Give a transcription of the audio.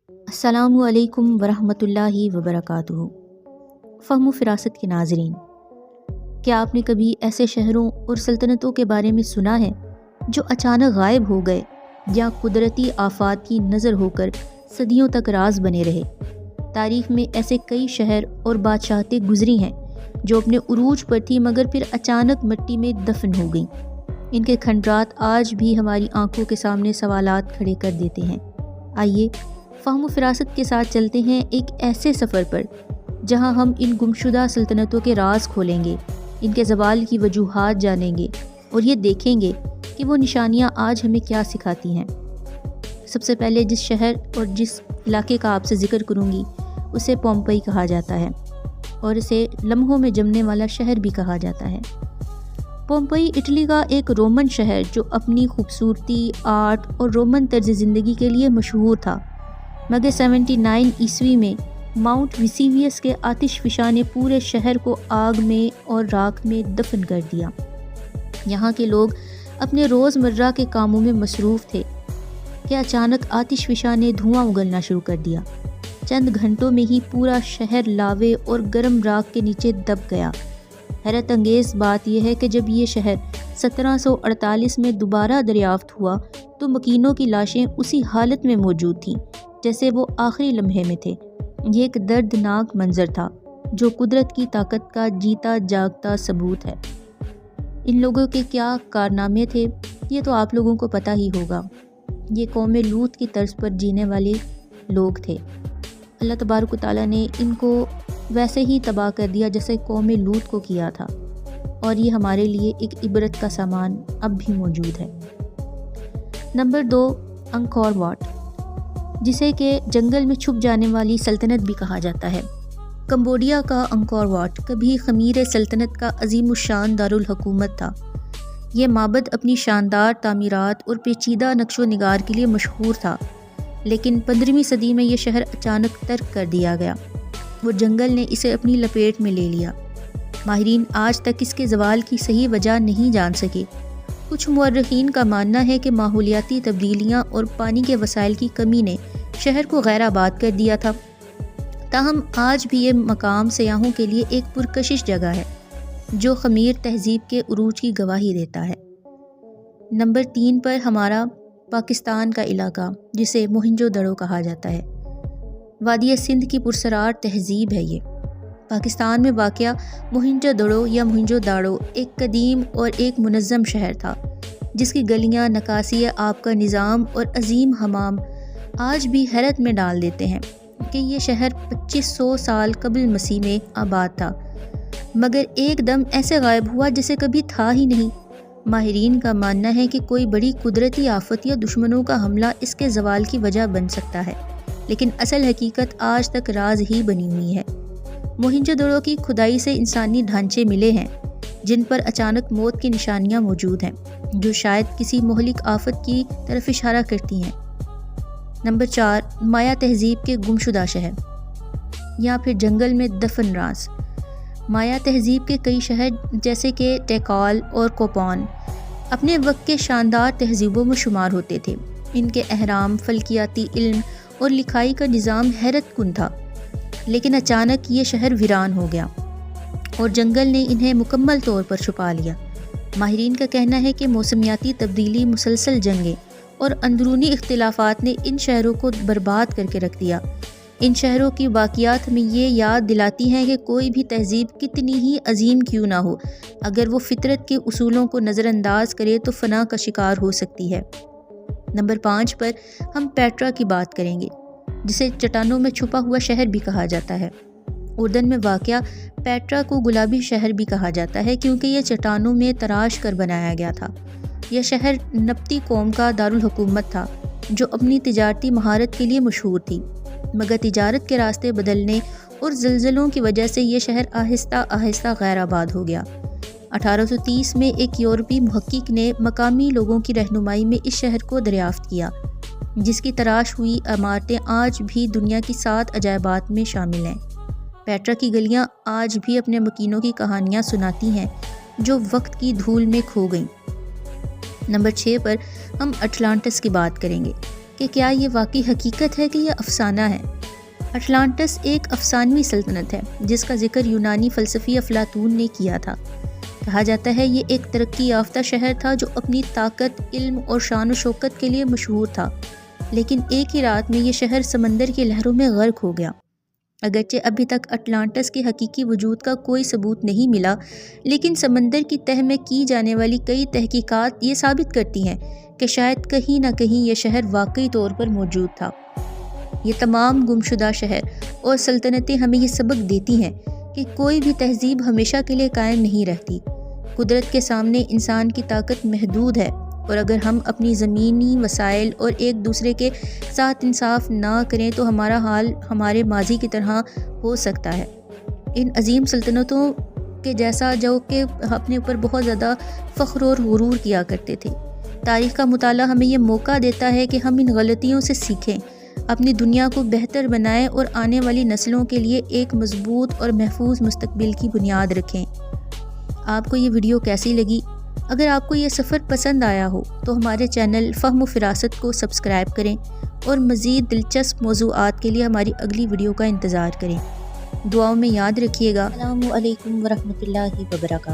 अस्सलामु अलैकुम वरहमतुल्लाहि वबरकातुहू। फ़हम फ़िरासत के नाज़रीन, क्या आपने कभी ऐसे शहरों और सल्तनतों के बारे में सुना है जो अचानक गायब हो गए या कुदरती आफात की नज़र होकर सदियों तक राज बने रहे? तारीख़ में ऐसे कई शहर और बादशाहतें गुजरी हैं जो अपने उरूज पर थी मगर फिर अचानक मिट्टी में दफन हो गईं। इनके खंडरात आज भी हमारी आंखों के सामने सवालात खड़े कर देते हैं। आइए फ़हम फ़िरासत के साथ चलते हैं एक ऐसे सफ़र पर जहां हम इन गुमशुदा सल्तनतों के राज खोलेंगे, इनके ज़वाल की वजूहात जानेंगे और ये देखेंगे कि वो निशानियां आज हमें क्या सिखाती हैं। सबसे पहले जिस शहर और जिस इलाके का आपसे ज़िक्र करूंगी उसे पोम्पई कहा जाता है और इसे लम्हों में जमने वाला शहर भी कहा जाता है। पोम्पई इटली का एक रोमन शहर जो अपनी खूबसूरती, आर्ट और रोमन तर्ज ज़िंदगी के लिए मशहूर था, मगर 79 ईस्वी में माउंट विसिवियस के आतिशफिशा ने पूरे शहर को आग में और राख में दफन कर दिया। यहाँ के लोग अपने रोज़मर्रा के कामों में मसरूफ़ थे कि अचानक आतिशफिशा ने धुआं उगलना शुरू कर दिया। चंद घंटों में ही पूरा शहर लावे और गर्म राख के नीचे दब गया। हैरत अंगेज़ बात यह है कि जब ये शहर 1748 में दोबारा दरियाफ्त हुआ तो मकीनों की लाशें उसी हालत में मौजूद थीं जैसे वो आखिरी लम्हे में थे। ये एक दर्दनाक मंजर था जो कुदरत की ताकत का जीता जागता सबूत है। इन लोगों के क्या कारनामे थे ये तो आप लोगों को पता ही होगा। ये कौम लूत की तर्ज पर जीने वाले लोग थे। अल्लाह तबारक व तआला ने इनको वैसे ही तबाह कर दिया जैसे कौम लूत को किया था, और ये हमारे लिए एक इबरत का सामान अब भी मौजूद है। नंबर 2, अंकोर वाट, जिसे के जंगल में छुप जाने वाली सल्तनत भी कहा जाता है। कंबोडिया का अंकोर वाट कभी खमीर सल्तनत का अजीमुशान दारुल हुकूमत था। ये माबद अपनी शानदार तामीरात और पेचीदा नक्शो निगार के लिए मशहूर था, लेकिन 15वीं सदी में यह शहर अचानक तर्क कर दिया गया और जंगल ने इसे अपनी लपेट में ले लिया। माहिरीन आज तक इसके ज़वाल की सही वजह नहीं जान सके। कुछ मुअर्रिखीन का मानना है कि माहौलियाती तब्दीलियाँ और पानी के वसाइल की कमी ने शहर को गैर आबाद कर दिया था। ताहम आज भी ये मकाम सयाहों के लिए एक पुरकशिश जगह है जो खमीर तहजीब के उरूज की गवाही देता है। नंबर 3 पर हमारा पाकिस्तान का इलाका जिसे मोहिंजोदड़ो कहा जाता है। वादी सिंध की पुरसरार तहजीब है ये। पाकिस्तान में वाक़या मोहिंजोदड़ो या मोहिंजोदाड़ो एक कदीम और एक मुनज़्ज़म शहर था जिसकी गलियाँ, नकासी आब का निज़ाम और अजीम हमाम आज भी हैरत में डाल देते हैं कि ये शहर 2500 साल कबल मसीह में आबाद था, मगर एकदम ऐसे गायब हुआ जैसे कभी था ही नहीं। माहिरीन का मानना है कि कोई बड़ी कुदरती आफत या दुश्मनों का हमला इसके ज़वाल की वजह बन सकता है, लेकिन असल हकीकत आज तक राज ही बनी हुई है। मोहिंजोदड़ो की खुदाई से इंसानी ढांचे मिले हैं जिन पर अचानक मौत की निशानियां मौजूद हैं जो शायद किसी मोहलिक आफत की तरफ इशारा करती हैं। नंबर 4, माया तहजीब के गुमशुदा शहर या फिर जंगल में दफन राज। माया तहजीब के कई शहर जैसे कि टेकॉल और कोपान अपने वक्त के शानदार तहजीबों में शुमार होते थे। इनके अहराम, फल्कियाती इल्म और लिखाई का निज़ाम हैरत कुन था, लेकिन अचानक ये शहर वीरान हो गया और जंगल ने इन्हें मुकम्मल तौर पर छुपा लिया। माहिरीन का कहना है कि मौसमियाती तब्दीली, मुसलसल जंगें और अंदरूनी इख्तिलाफात ने इन शहरों को बर्बाद करके रख दिया। इन शहरों की वाक़ियात में ये याद दिलाती हैं कि कोई भी तहजीब कितनी ही अजीम क्यों ना हो, अगर वो फितरत के उसूलों को नज़रअंदाज करे तो फना का शिकार हो सकती है। नंबर 5 पर हम पेट्रा की बात करेंगे जिसे चट्टानों में छुपा हुआ शहर भी कहा जाता है। उर्दन में वाक़या पेट्रा को गुलाबी शहर भी कहा जाता है क्योंकि यह चट्टानों में तराश कर बनाया गया था। यह शहर नब्ती कौम का दारुल हुकूमत था जो अपनी तिजारती महारत के लिए मशहूर थी, मगर तिजारत के रास्ते बदलने और ज़लज़लों की वजह से यह शहर आहिस्ता आहिस्ता गैर आबाद हो गया। 1830 में एक यूरोपी मुहक्किक ने मकामी लोगों की रहनुमाई में इस शहर को दरियाफ्त किया, जिसकी तराश हुई इमारतें आज भी दुनिया की 7 अजायबात में शामिल हैं। पेट्रा की गलियां आज भी अपने मकीनों की कहानियां सुनाती हैं जो वक्त की धूल में खो गईं। नंबर 6 पर हम अटलांटिस की बात करेंगे। کہ کیا یہ واقعی حقیقت ہے کہ یہ افسانہ ہے۔ اٹلانٹس ایک افسانوی سلطنت ہے جس کا ذکر یونانی فلسفی افلاطون نے کیا تھا۔ کہا جاتا ہے یہ ایک ترقی یافتہ شہر تھا جو اپنی طاقت، علم اور شان و شوکت کے لیے مشہور تھا، لیکن ایک ہی رات میں یہ شہر سمندر کی لہروں میں غرق ہو گیا۔ اگرچہ ابھی تک اٹلانٹس کے حقیقی وجود کا کوئی ثبوت نہیں ملا، لیکن سمندر کی تہہ میں کی جانے والی کئی تحقیقات یہ ثابت کرتی ہیں کہ شاید کہیں نہ کہیں یہ شہر واقعی طور پر موجود تھا۔ یہ تمام گمشدہ شہر اور سلطنتیں ہمیں یہ سبق دیتی ہیں کہ کوئی بھی تہذیب ہمیشہ کے لیے قائم نہیں رہتی۔ قدرت کے سامنے انسان کی طاقت محدود ہے، اور اگر ہم اپنی زمینی وسائل اور ایک دوسرے کے ساتھ انصاف نہ کریں تو ہمارا حال ہمارے ماضی کی طرح ہو سکتا ہے، ان عظیم سلطنتوں کے جیسا جو کہ اپنے اوپر بہت زیادہ فخر اور غرور کیا کرتے تھے۔ تاریخ کا مطالعہ ہمیں یہ موقع دیتا ہے کہ ہم ان غلطیوں سے سیکھیں، اپنی دنیا کو بہتر بنائیں اور آنے والی نسلوں کے لیے ایک مضبوط اور محفوظ مستقبل کی بنیاد رکھیں۔ آپ کو یہ ویڈیو کیسی لگی؟ اگر آپ کو یہ سفر پسند آیا ہو تو ہمارے چینل فہم و فراست کو سبسکرائب کریں اور مزید دلچسپ موضوعات کے لیے ہماری اگلی ویڈیو کا انتظار کریں۔ دعاؤں میں یاد رکھیے گا۔ السلام علیکم ورحمۃ اللہ وبرکاتہ۔